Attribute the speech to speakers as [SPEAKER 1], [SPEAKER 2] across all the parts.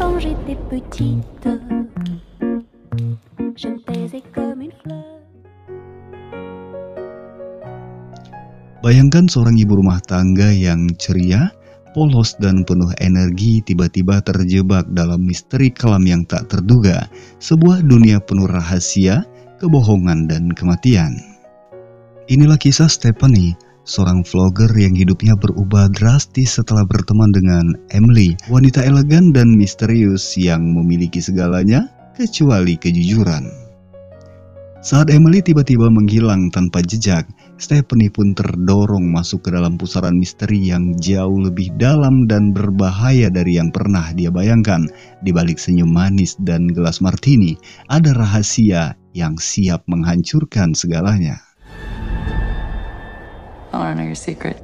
[SPEAKER 1] Quand j'étais petite, je me taisais comme une fleur.
[SPEAKER 2] Bayangkan seorang ibu rumah tangga yang ceria, polos dan penuh energi tiba-tiba terjebak dalam misteri kelam yang tak terduga, sebuah dunia penuh rahasia, kebohongan dan kematian. Inilah kisah Stephanie, seorang vlogger yang hidupnya berubah drastis setelah berteman dengan Emily, wanita elegan dan misterius yang memiliki segalanya kecuali kejujuran. Saat Emily tiba-tiba menghilang tanpa jejak, Stephanie pun terdorong masuk ke dalam pusaran misteri yang jauh lebih dalam dan berbahaya dari yang pernah dia bayangkan. Di balik senyum manis dan gelas martini, ada rahasia yang siap menghancurkan segalanya.
[SPEAKER 3] I want to know your secret.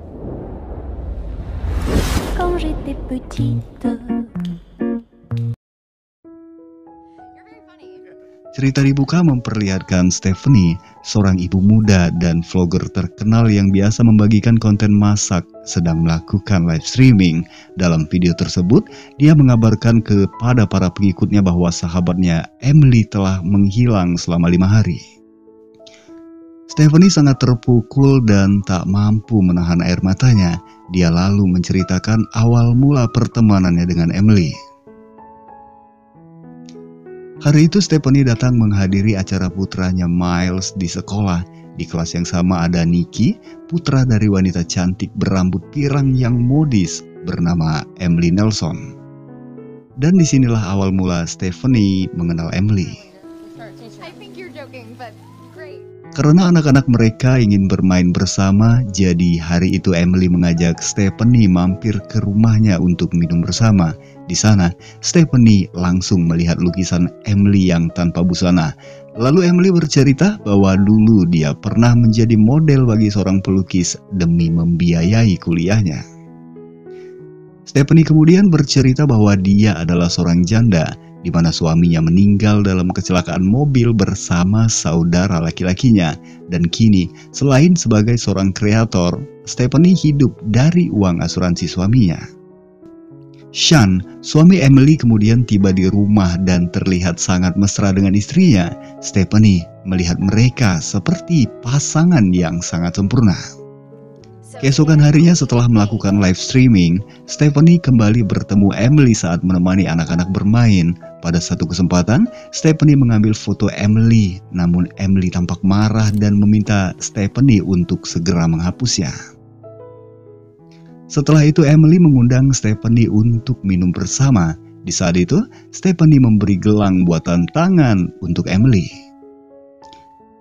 [SPEAKER 1] Quand j'étais petite.
[SPEAKER 2] Cerita dibuka memperlihatkan Stephanie, seorang ibu muda dan vlogger terkenal yang biasa membagikan konten masak, sedang melakukan live streaming. Dalam video tersebut, dia mengabarkan kepada para pengikutnya bahwa sahabatnya Emily telah menghilang selama 5 hari. Stephanie sangat terpukul dan tak mampu menahan air matanya. Dia lalu menceritakan awal mula pertemanannya dengan Emily. Hari itu Stephanie datang menghadiri acara putranya Miles di sekolah. Di kelas yang sama ada Nikki, putra dari wanita cantik berambut pirang yang modis bernama Emily Nelson. Dan disinilah awal mula Stephanie mengenal Emily. Karena anak-anak mereka ingin bermain bersama, jadi hari itu Emily mengajak Stephanie mampir ke rumahnya untuk minum bersama. Di sana, Stephanie langsung melihat lukisan Emily yang tanpa busana. Lalu Emily bercerita bahwa dulu dia pernah menjadi model bagi seorang pelukis demi membiayai kuliahnya. Stephanie kemudian bercerita bahwa dia adalah seorang janda, di mana suaminya meninggal dalam kecelakaan mobil bersama saudara laki-lakinya. Dan kini, selain sebagai seorang kreator, Stephanie hidup dari uang asuransi suaminya. Sean, suami Emily kemudian tiba di rumah dan terlihat sangat mesra dengan istrinya. Stephanie melihat mereka seperti pasangan yang sangat sempurna. Keesokan harinya setelah melakukan live streaming, Stephanie kembali bertemu Emily saat menemani anak-anak bermain. Pada satu kesempatan, Stephanie mengambil foto Emily, namun Emily tampak marah dan meminta Stephanie untuk segera menghapusnya. Setelah itu Emily mengundang Stephanie untuk minum bersama. Di saat itu, Stephanie memberi gelang buatan tangan untuk Emily.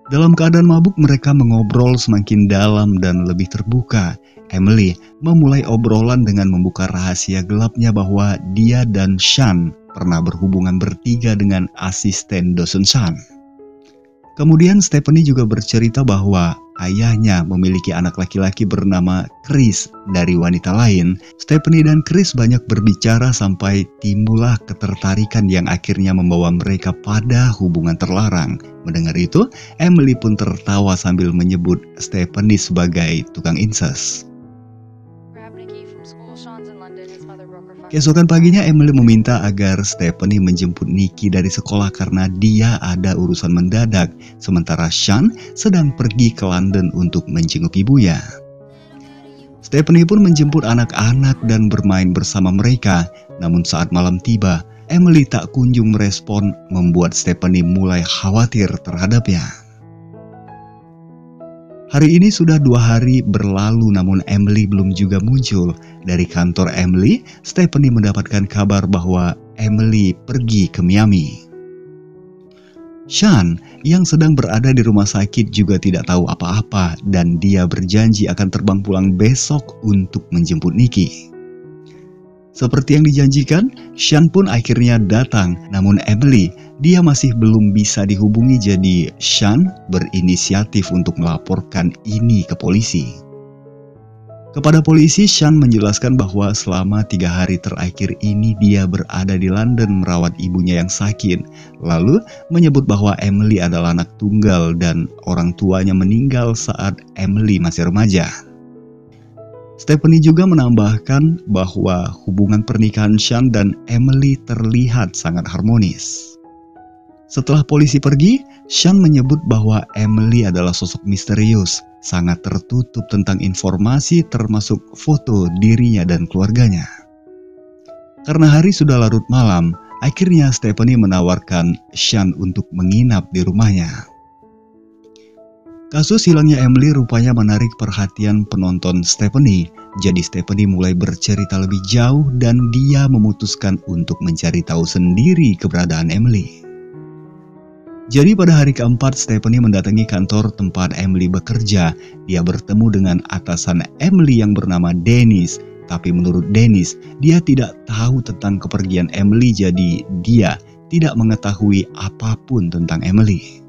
[SPEAKER 2] Dalam keadaan mabuk mereka mengobrol semakin dalam dan lebih terbuka. Emily memulai obrolan dengan membuka rahasia gelapnya bahwa dia dan Sean pernah berhubungan bertiga dengan asisten dosen Sean. Kemudian Stephanie juga bercerita bahwa ayahnya memiliki anak laki-laki bernama Chris dari wanita lain. Stephanie dan Chris banyak berbicara sampai timbullah ketertarikan yang akhirnya membawa mereka pada hubungan terlarang. Mendengar itu, Emily pun tertawa sambil menyebut Stephanie sebagai tukang incest. Keesokan paginya Emily meminta agar Stephanie menjemput Nikki dari sekolah karena dia ada urusan mendadak, sementara Sean sedang pergi ke London untuk menjenguk ibunya. Stephanie pun menjemput anak-anak dan bermain bersama mereka, namun saat malam tiba, Emily tak kunjung merespon, membuat Stephanie mulai khawatir terhadapnya. Hari ini sudah 2 hari berlalu namun Emily belum juga muncul. Dari kantor Emily, Stephanie mendapatkan kabar bahwa Emily pergi ke Miami. Sean yang sedang berada di rumah sakit juga tidak tahu apa-apa dan dia berjanji akan terbang pulang besok untuk menjemput Nikki. Seperti yang dijanjikan, Sean pun akhirnya datang. Namun Emily, dia masih belum bisa dihubungi, jadi Sean berinisiatif untuk melaporkan ini ke polisi. Kepada polisi, Sean menjelaskan bahwa selama 3 hari terakhir ini dia berada di London merawat ibunya yang sakit. Lalu menyebut bahwa Emily adalah anak tunggal dan orang tuanya meninggal saat Emily masih remaja. Stephanie juga menambahkan bahwa hubungan pernikahan Sean dan Emily terlihat sangat harmonis. Setelah polisi pergi, Sean menyebut bahwa Emily adalah sosok misterius, sangat tertutup tentang informasi termasuk foto dirinya dan keluarganya. Karena hari sudah larut malam, akhirnya Stephanie menawarkan Sean untuk menginap di rumahnya. Kasus hilangnya Emily rupanya menarik perhatian penonton Stephanie, jadi Stephanie mulai bercerita lebih jauh dan dia memutuskan untuk mencari tahu sendiri keberadaan Emily. Jadi pada hari keempat Stephanie mendatangi kantor tempat Emily bekerja. Dia bertemu dengan atasan Emily yang bernama Dennis. Tapi menurut Dennis, dia tidak tahu tentang kepergian Emily, jadi dia tidak mengetahui apapun tentang Emily.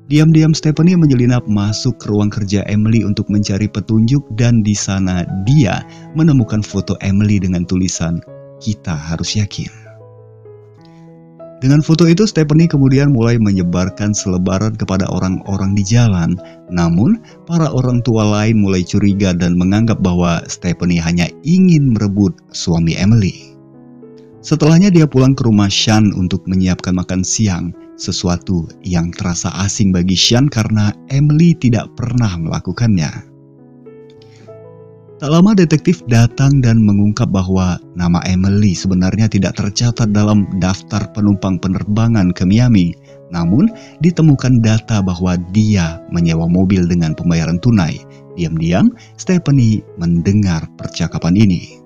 [SPEAKER 2] Diam-diam Stephanie menyelinap masuk ke ruang kerja Emily untuk mencari petunjuk dan di sana dia menemukan foto Emily dengan tulisan, "Kita harus yakin." Dengan foto itu Stephanie kemudian mulai menyebarkan selebaran kepada orang-orang di jalan. Namun para orang tua lain mulai curiga dan menganggap bahwa Stephanie hanya ingin merebut suami Emily. Setelahnya dia pulang ke rumah Sean untuk menyiapkan makan siang, sesuatu yang terasa asing bagi Sean karena Emily tidak pernah melakukannya. Tak lama detektif datang dan mengungkap bahwa nama Emily sebenarnya tidak tercatat dalam daftar penumpang penerbangan ke Miami. Namun ditemukan data bahwa dia menyewa mobil dengan pembayaran tunai. Diam-diam Stephanie mendengar percakapan ini.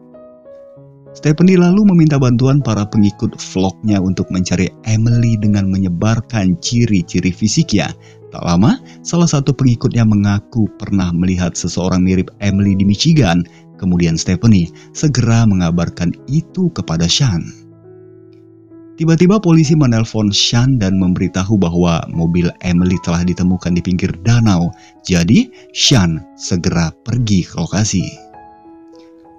[SPEAKER 2] Stephanie lalu meminta bantuan para pengikut vlognya untuk mencari Emily dengan menyebarkan ciri-ciri fisiknya. Tak lama, salah satu pengikutnya mengaku pernah melihat seseorang mirip Emily di Michigan. Kemudian Stephanie segera mengabarkan itu kepada Sean. Tiba-tiba polisi menelpon Sean dan memberitahu bahwa mobil Emily telah ditemukan di pinggir danau. Jadi, Sean segera pergi ke lokasi.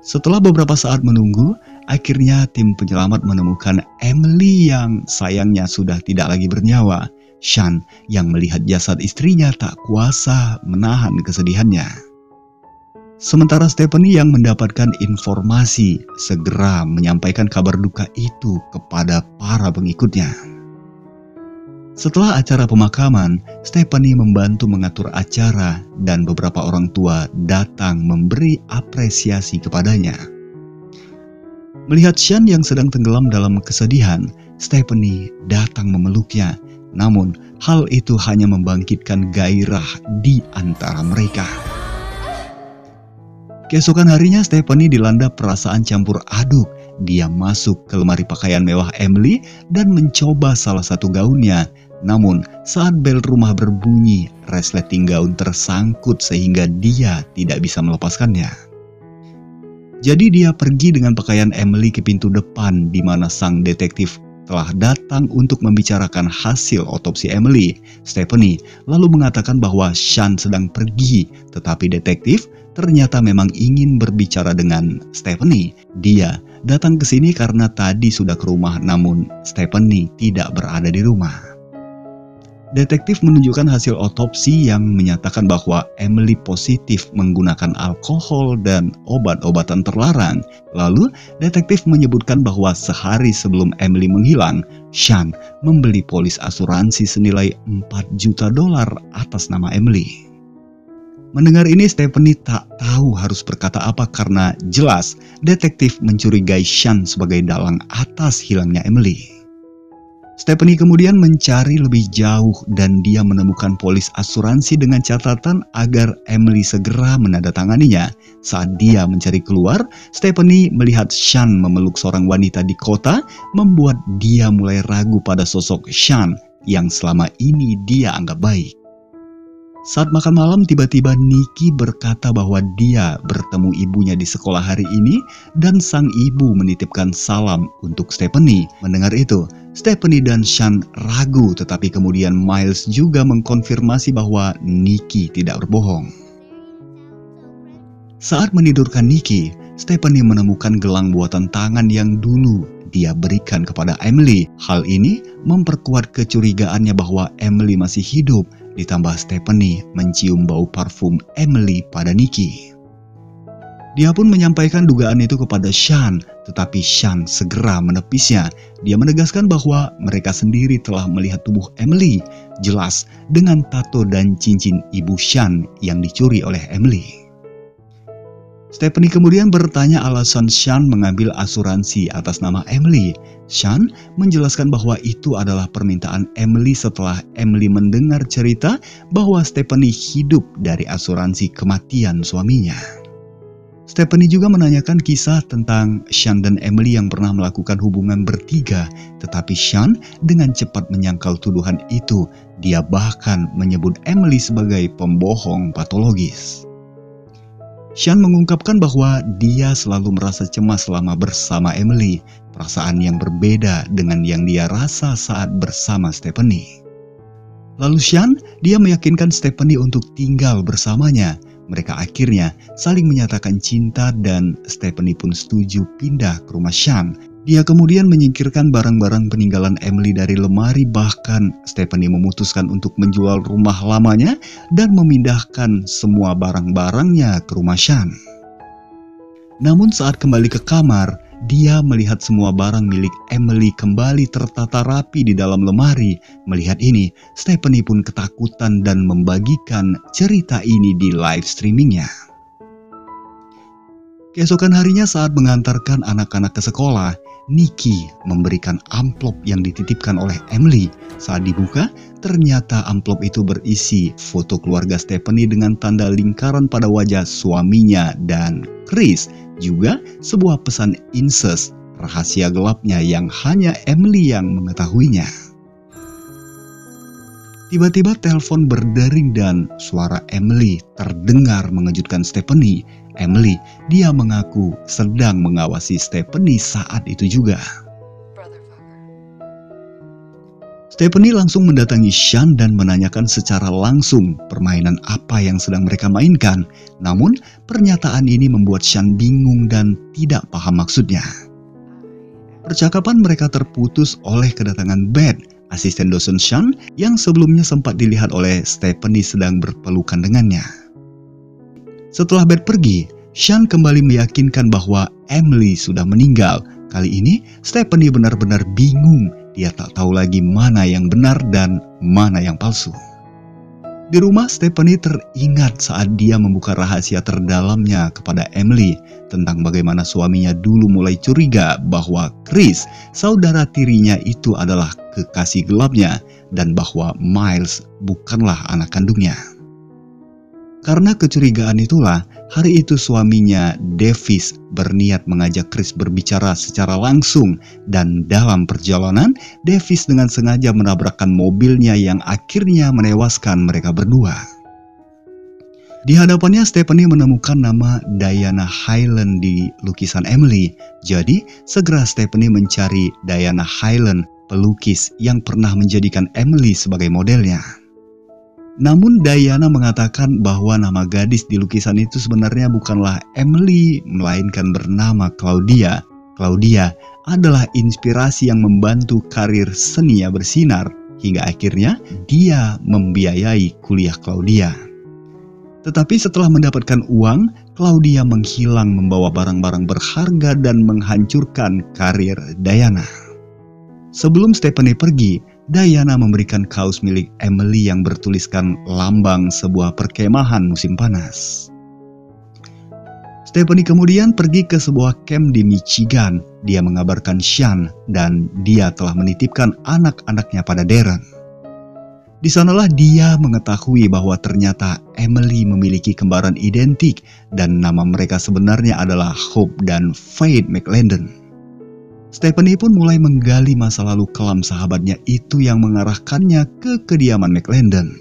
[SPEAKER 2] Setelah beberapa saat menunggu, akhirnya tim penyelamat menemukan Emily yang sayangnya sudah tidak lagi bernyawa. Sean yang melihat jasad istrinya tak kuasa menahan kesedihannya. Sementara Stephanie yang mendapatkan informasi segera menyampaikan kabar duka itu kepada para pengikutnya. Setelah acara pemakaman, Stephanie membantu mengatur acara dan beberapa orang tua datang memberi apresiasi kepadanya. Melihat Sean yang sedang tenggelam dalam kesedihan, Stephanie datang memeluknya. Namun, hal itu hanya membangkitkan gairah di antara mereka. Keesokan harinya, Stephanie dilanda perasaan campur aduk. Dia masuk ke lemari pakaian mewah Emily dan mencoba salah satu gaunnya. Namun, saat bel rumah berbunyi, resleting gaun tersangkut sehingga dia tidak bisa melepaskannya. Jadi dia pergi dengan pakaian Emily ke pintu depan di mana sang detektif telah datang untuk membicarakan hasil otopsi Emily. Stephanie lalu mengatakan bahwa Sean sedang pergi, tetapi detektif ternyata memang ingin berbicara dengan Stephanie. Dia datang ke sini karena tadi sudah ke rumah, namun Stephanie tidak berada di rumah. Detektif menunjukkan hasil otopsi yang menyatakan bahwa Emily positif menggunakan alkohol dan obat-obatan terlarang. Lalu, detektif menyebutkan bahwa sehari sebelum Emily menghilang, Sean membeli polis asuransi senilai $4 juta atas nama Emily. Mendengar ini, Stephanie tak tahu harus berkata apa karena jelas detektif mencurigai Sean sebagai dalang atas hilangnya Emily. Stephanie kemudian mencari lebih jauh dan dia menemukan polis asuransi dengan catatan agar Emily segera menandatanganinya. Saat dia mencari keluar, Stephanie melihat Sean memeluk seorang wanita di kota, membuat dia mulai ragu pada sosok Sean yang selama ini dia anggap baik. Saat makan malam, tiba-tiba Nikki berkata bahwa dia bertemu ibunya di sekolah hari ini dan sang ibu menitipkan salam untuk Stephanie. Mendengar itu, Stephanie dan Sean ragu, tetapi kemudian Miles juga mengkonfirmasi bahwa Nikki tidak berbohong. Saat menidurkan Nikki, Stephanie menemukan gelang buatan tangan yang dulu dia berikan kepada Emily. Hal ini memperkuat kecurigaannya bahwa Emily masih hidup. Ditambah Stephanie mencium bau parfum Emily pada Nikki. Dia pun menyampaikan dugaan itu kepada Sean, tetapi Sean segera menepisnya. Dia menegaskan bahwa mereka sendiri telah melihat tubuh Emily, jelas dengan tato dan cincin ibu Sean yang dicuri oleh Emily. Stephanie kemudian bertanya alasan Sean mengambil asuransi atas nama Emily. Sean menjelaskan bahwa itu adalah permintaan Emily setelah Emily mendengar cerita bahwa Stephanie hidup dari asuransi kematian suaminya. Stephanie juga menanyakan kisah tentang Sean dan Emily yang pernah melakukan hubungan bertiga, tetapi Sean dengan cepat menyangkal tuduhan itu. Dia bahkan menyebut Emily sebagai pembohong patologis. Sean mengungkapkan bahwa dia selalu merasa cemas selama bersama Emily, perasaan yang berbeda dengan yang dia rasa saat bersama Stephanie. Lalu Sean, dia meyakinkan Stephanie untuk tinggal bersamanya. Mereka akhirnya saling menyatakan cinta dan Stephanie pun setuju pindah ke rumah Sean. Dia kemudian menyingkirkan barang-barang peninggalan Emily dari lemari, bahkan Stephanie memutuskan untuk menjual rumah lamanya dan memindahkan semua barang-barangnya ke rumah Sean. Namun saat kembali ke kamar, dia melihat semua barang milik Emily kembali tertata rapi di dalam lemari. Melihat ini, Stephanie pun ketakutan dan membagikan cerita ini di live streamingnya. Keesokan harinya saat mengantarkan anak-anak ke sekolah, Nikki memberikan amplop yang dititipkan oleh Emily. Saat dibuka, ternyata amplop itu berisi foto keluarga Stephanie dengan tanda lingkaran pada wajah suaminya dan Chris. Juga sebuah pesan incest, rahasia gelapnya yang hanya Emily yang mengetahuinya. Tiba-tiba telepon berdering dan suara Emily terdengar mengejutkan Stephanie. Emily, dia mengaku sedang mengawasi Stephanie saat itu juga. Stephanie langsung mendatangi Sean dan menanyakan secara langsung permainan apa yang sedang mereka mainkan. Namun, pernyataan ini membuat Sean bingung dan tidak paham maksudnya. Percakapan mereka terputus oleh kedatangan Beth, asisten dosen Sean yang sebelumnya sempat dilihat oleh Stephanie sedang berpelukan dengannya. Setelah Beth pergi, Sean kembali meyakinkan bahwa Emily sudah meninggal. Kali ini, Stephanie benar-benar bingung. Dia tak tahu lagi mana yang benar dan mana yang palsu. Di rumah, Stephanie teringat saat dia membuka rahasia terdalamnya kepada Emily tentang bagaimana suaminya dulu mulai curiga bahwa Chris, saudara tirinya itu adalah kekasih gelapnya dan bahwa Miles bukanlah anak kandungnya. Karena kecurigaan itulah, hari itu suaminya, Davis, berniat mengajak Chris berbicara secara langsung. Dan dalam perjalanan, Davis dengan sengaja menabrakkan mobilnya yang akhirnya menewaskan mereka berdua. Di hadapannya, Stephanie menemukan nama Diana Hyland di lukisan Emily. Jadi, segera Stephanie mencari Diana Hyland, pelukis yang pernah menjadikan Emily sebagai modelnya. Namun Diana mengatakan bahwa nama gadis di lukisan itu sebenarnya bukanlah Emily, melainkan bernama Claudia. Claudia adalah inspirasi yang membantu karir seninya bersinar, hingga akhirnya dia membiayai kuliah Claudia. Tetapi setelah mendapatkan uang, Claudia menghilang membawa barang-barang berharga dan menghancurkan karir Diana. Sebelum Stephanie pergi, Diana memberikan kaos milik Emily yang bertuliskan lambang sebuah perkemahan musim panas. Stephanie kemudian pergi ke sebuah camp di Michigan. Dia mengabarkan Sean dan dia telah menitipkan anak-anaknya pada Darren. Di sanalah dia mengetahui bahwa ternyata Emily memiliki kembaran identik dan nama mereka sebenarnya adalah Hope dan Faith McLendon. Stephanie pun mulai menggali masa lalu kelam sahabatnya itu yang mengarahkannya ke kediaman McLendon.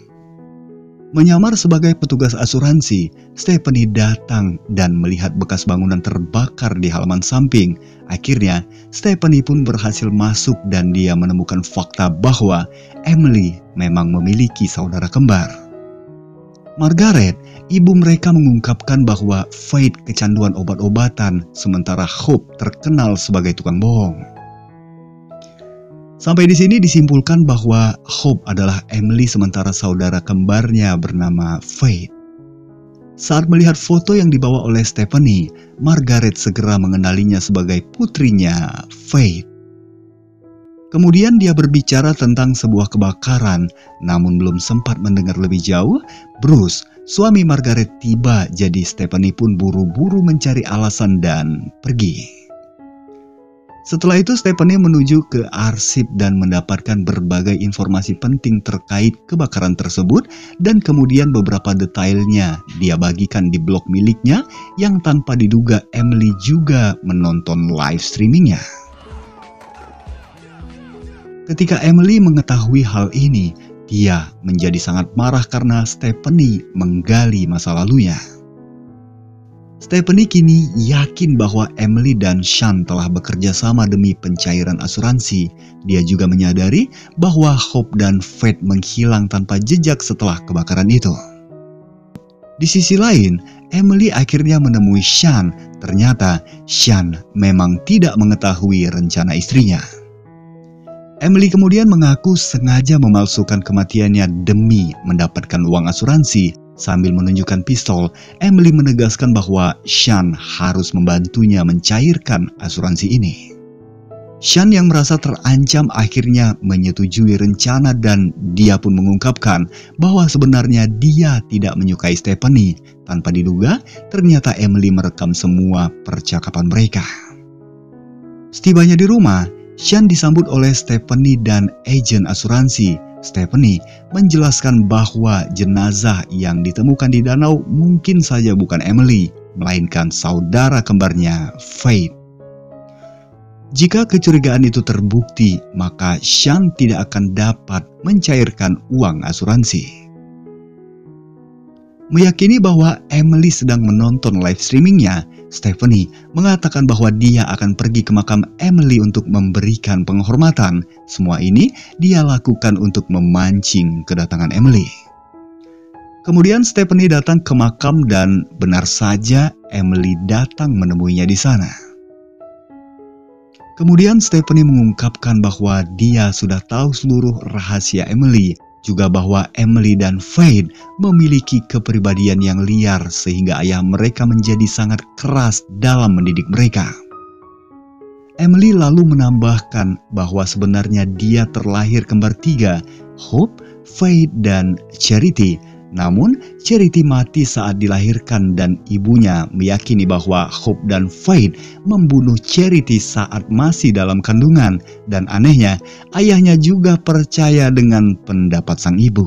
[SPEAKER 2] Menyamar sebagai petugas asuransi, Stephanie datang dan melihat bekas bangunan terbakar di halaman samping. Akhirnya, Stephanie pun berhasil masuk dan dia menemukan fakta bahwa Emily memang memiliki saudara kembar. Margaret, ibu mereka mengungkapkan bahwa Faith kecanduan obat-obatan, sementara Hope terkenal sebagai tukang bohong. Sampai di sini disimpulkan bahwa Hope adalah Emily sementara saudara kembarnya bernama Faith. Saat melihat foto yang dibawa oleh Stephanie, Margaret segera mengenalinya sebagai putrinya, Faith. Kemudian dia berbicara tentang sebuah kebakaran, namun belum sempat mendengar lebih jauh, Bruce, suami Margaret tiba, jadi Stephanie pun buru-buru mencari alasan dan pergi. Setelah itu Stephanie menuju ke arsip dan mendapatkan berbagai informasi penting terkait kebakaran tersebut, dan kemudian beberapa detailnya dia bagikan di blog miliknya yang tanpa diduga Emily juga menonton live streamingnya. Ketika Emily mengetahui hal ini, dia menjadi sangat marah karena Stephanie menggali masa lalunya. Stephanie kini yakin bahwa Emily dan Sean telah bekerja sama demi pencairan asuransi. Dia juga menyadari bahwa Hope dan Faith menghilang tanpa jejak setelah kebakaran itu. Di sisi lain, Emily akhirnya menemui Sean. Ternyata Sean memang tidak mengetahui rencana istrinya. Emily kemudian mengaku sengaja memalsukan kematiannya demi mendapatkan uang asuransi. Sambil menunjukkan pistol, Emily menegaskan bahwa Sean harus membantunya mencairkan asuransi ini. Sean yang merasa terancam akhirnya menyetujui rencana dan dia pun mengungkapkan bahwa sebenarnya dia tidak menyukai Stephanie. Tanpa diduga, ternyata Emily merekam semua percakapan mereka. Setibanya di rumah, Sean disambut oleh Stephanie dan agen asuransi. Stephanie menjelaskan bahwa jenazah yang ditemukan di danau mungkin saja bukan Emily, melainkan saudara kembarnya, Faith. Jika kecurigaan itu terbukti, maka Sean tidak akan dapat mencairkan uang asuransi. Meyakini bahwa Emily sedang menonton live streamingnya, Stephanie mengatakan bahwa dia akan pergi ke makam Emily untuk memberikan penghormatan. Semua ini dia lakukan untuk memancing kedatangan Emily. Kemudian Stephanie datang ke makam dan benar saja Emily datang menemuinya di sana. Kemudian Stephanie mengungkapkan bahwa dia sudah tahu seluruh rahasia Emily, juga bahwa Emily dan Faith memiliki kepribadian yang liar sehingga ayah mereka menjadi sangat keras dalam mendidik mereka. Emily lalu menambahkan bahwa sebenarnya dia terlahir kembar tiga, Hope, Faith, dan Charity. Namun, Charity mati saat dilahirkan dan ibunya meyakini bahwa Hope dan Faith membunuh Charity saat masih dalam kandungan. Dan anehnya, ayahnya juga percaya dengan pendapat sang ibu.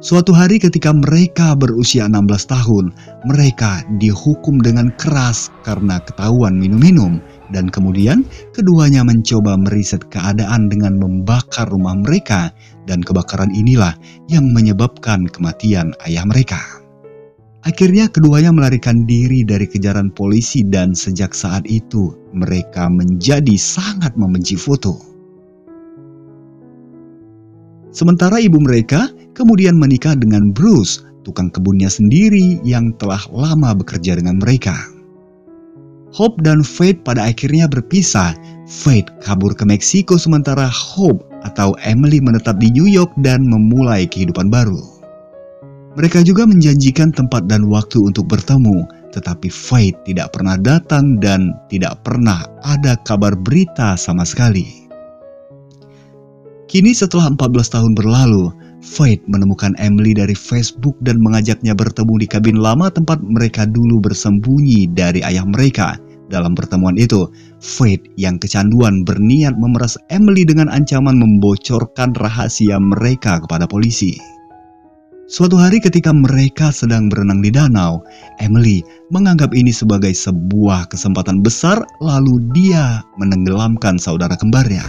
[SPEAKER 2] Suatu hari ketika mereka berusia 16 tahun, mereka dihukum dengan keras karena ketahuan minum-minum. Dan kemudian keduanya mencoba meriset keadaan dengan membakar rumah mereka, dan kebakaran inilah yang menyebabkan kematian ayah mereka. Akhirnya keduanya melarikan diri dari kejaran polisi dan sejak saat itu mereka menjadi sangat membenci foto. Sementara ibu mereka kemudian menikah dengan Bruce, tukang kebunnya sendiri yang telah lama bekerja dengan mereka. Hope dan Faith pada akhirnya berpisah. Faith kabur ke Meksiko sementara Hope atau Emily menetap di New York dan memulai kehidupan baru. Mereka juga menjanjikan tempat dan waktu untuk bertemu, tetapi Faith tidak pernah datang dan tidak pernah ada kabar berita sama sekali. Kini setelah 14 tahun berlalu, Faith menemukan Emily dari Facebook dan mengajaknya bertemu di kabin lama tempat mereka dulu bersembunyi dari ayah mereka. Dalam pertemuan itu, Faith yang kecanduan berniat memeras Emily dengan ancaman membocorkan rahasia mereka kepada polisi. Suatu hari ketika mereka sedang berenang di danau, Emily menganggap ini sebagai sebuah kesempatan besar, lalu dia menenggelamkan saudara kembarnya.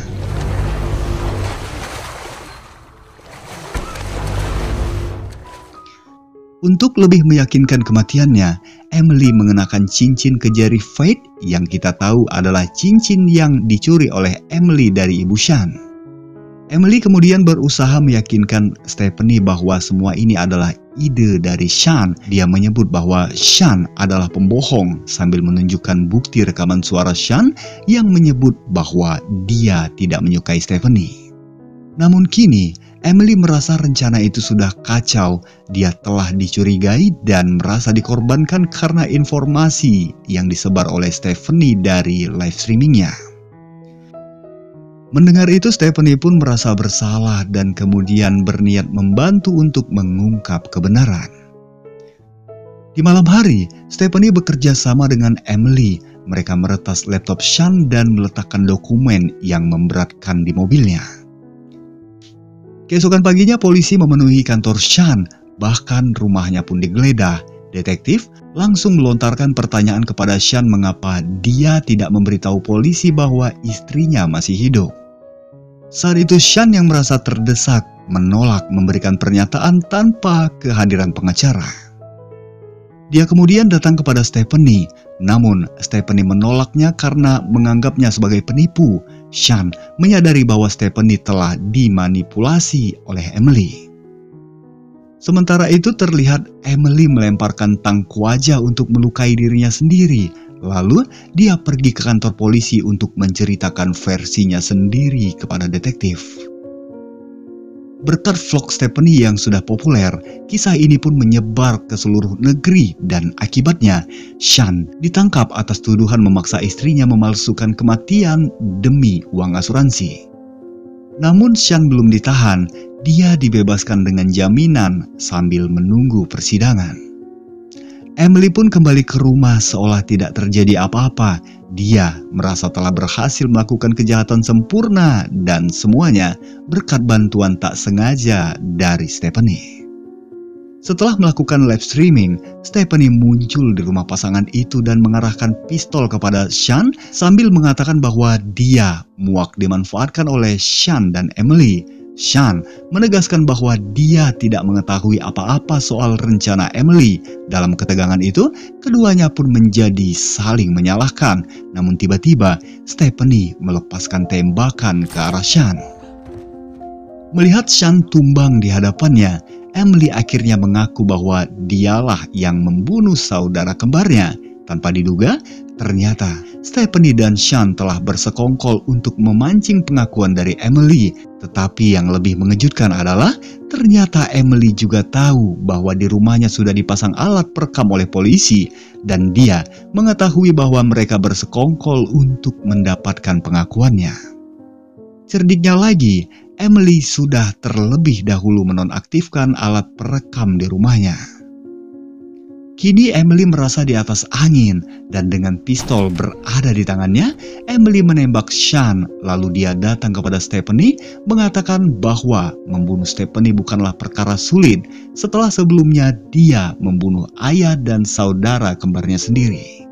[SPEAKER 2] Untuk lebih meyakinkan kematiannya, Emily mengenakan cincin ke jari Faith yang kita tahu adalah cincin yang dicuri oleh Emily dari ibu Sean. Emily kemudian berusaha meyakinkan Stephanie bahwa semua ini adalah ide dari Sean. Dia menyebut bahwa Sean adalah pembohong sambil menunjukkan bukti rekaman suara Sean yang menyebut bahwa dia tidak menyukai Stephanie. Namun kini, Emily merasa rencana itu sudah kacau. Dia telah dicurigai dan merasa dikorbankan karena informasi yang disebar oleh Stephanie dari live streamingnya. Mendengar itu, Stephanie pun merasa bersalah dan kemudian berniat membantu untuk mengungkap kebenaran. Di malam hari, Stephanie bekerja sama dengan Emily. Mereka meretas laptop Sean dan meletakkan dokumen yang memberatkan di mobilnya. Keesokan paginya polisi memenuhi kantor Sean, bahkan rumahnya pun digeledah. Detektif langsung melontarkan pertanyaan kepada Sean mengapa dia tidak memberitahu polisi bahwa istrinya masih hidup. Saat itu Sean yang merasa terdesak menolak memberikan pernyataan tanpa kehadiran pengacara. Dia kemudian datang kepada Stephanie, namun Stephanie menolaknya karena menganggapnya sebagai penipu. Sean menyadari bahwa Stephanie telah dimanipulasi oleh Emily. Sementara itu terlihat Emily melemparkan tangku wajah untuk melukai dirinya sendiri. Lalu dia pergi ke kantor polisi untuk menceritakan versinya sendiri kepada detektif. Berkat vlog Stephanie yang sudah populer, kisah ini pun menyebar ke seluruh negeri dan akibatnya Sean ditangkap atas tuduhan memaksa istrinya memalsukan kematian demi uang asuransi. Namun Sean belum ditahan, dia dibebaskan dengan jaminan sambil menunggu persidangan. Emily pun kembali ke rumah seolah tidak terjadi apa-apa. Dia merasa telah berhasil melakukan kejahatan sempurna dan semuanya berkat bantuan tak sengaja dari Stephanie. Setelah melakukan live streaming, Stephanie muncul di rumah pasangan itu dan mengarahkan pistol kepada Sean sambil mengatakan bahwa dia muak dimanfaatkan oleh Sean dan Emily. Sean menegaskan bahwa dia tidak mengetahui apa-apa soal rencana Emily. Dalam ketegangan itu, keduanya pun menjadi saling menyalahkan. Namun tiba-tiba, Stephanie melepaskan tembakan ke arah Sean. Melihat Sean tumbang di hadapannya, Emily akhirnya mengaku bahwa dialah yang membunuh saudara kembarnya. Tanpa diduga, ternyata Stephanie dan Sean telah bersekongkol untuk memancing pengakuan dari Emily. Tetapi yang lebih mengejutkan adalah ternyata Emily juga tahu bahwa di rumahnya sudah dipasang alat perekam oleh polisi dan dia mengetahui bahwa mereka bersekongkol untuk mendapatkan pengakuannya. Cerdiknya lagi, Emily sudah terlebih dahulu menonaktifkan alat perekam di rumahnya. Kini Emily merasa di atas angin dan dengan pistol berada di tangannya, Emily menembak Sean. Lalu dia datang kepada Stephanie mengatakan bahwa membunuh Stephanie bukanlah perkara sulit setelah sebelumnya dia membunuh ayah dan saudara kembarnya sendiri.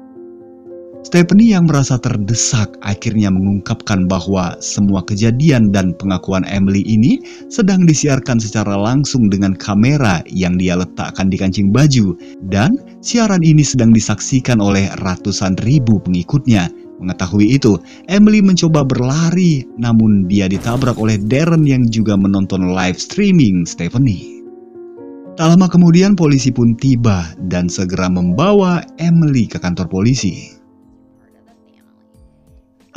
[SPEAKER 2] Stephanie yang merasa terdesak akhirnya mengungkapkan bahwa semua kejadian dan pengakuan Emily ini sedang disiarkan secara langsung dengan kamera yang dia letakkan di kancing baju dan siaran ini sedang disaksikan oleh ratusan ribu pengikutnya. Mengetahui itu, Emily mencoba berlari namun dia ditabrak oleh Darren yang juga menonton live streaming Stephanie. Tak lama kemudian polisi pun tiba dan segera membawa Emily ke kantor polisi.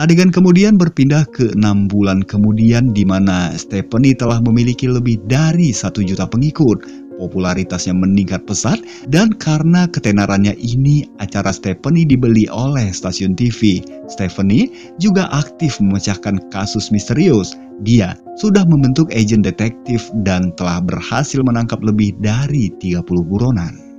[SPEAKER 2] Adegan kemudian berpindah ke 6 bulan kemudian di mana Stephanie telah memiliki lebih dari 1 juta pengikut. Popularitasnya meningkat pesat dan karena ketenarannya ini acara Stephanie dibeli oleh stasiun TV. Stephanie juga aktif memecahkan kasus misterius. Dia sudah membentuk agen detektif dan telah berhasil menangkap lebih dari 30 buronan.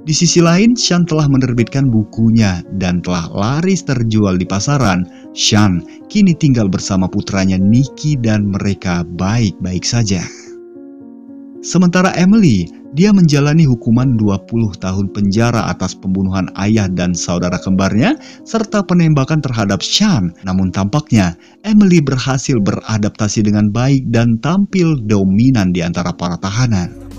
[SPEAKER 2] Di sisi lain, Sean telah menerbitkan bukunya dan telah laris terjual di pasaran. Sean kini tinggal bersama putranya Nicky dan mereka baik-baik saja. Sementara Emily, dia menjalani hukuman 20 tahun penjara atas pembunuhan ayah dan saudara kembarnya serta penembakan terhadap Sean. Namun tampaknya Emily berhasil beradaptasi dengan baik dan tampil dominan di antara para tahanan.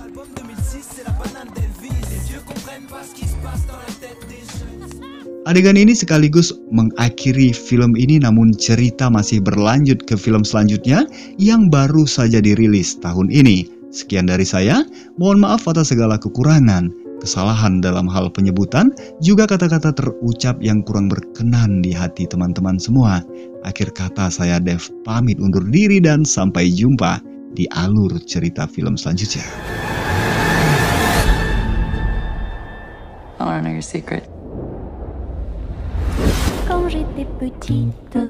[SPEAKER 2] Adegan ini sekaligus mengakhiri film ini, namun cerita masih berlanjut ke film selanjutnya yang baru saja dirilis tahun ini. Sekian dari saya, mohon maaf atas segala kekurangan, kesalahan dalam hal penyebutan, juga kata-kata terucap yang kurang berkenan di hati teman-teman semua. Akhir kata saya Dev pamit undur diri dan sampai jumpa di alur cerita film selanjutnya.
[SPEAKER 3] I want to know your secret.
[SPEAKER 1] Quand j'étais petite,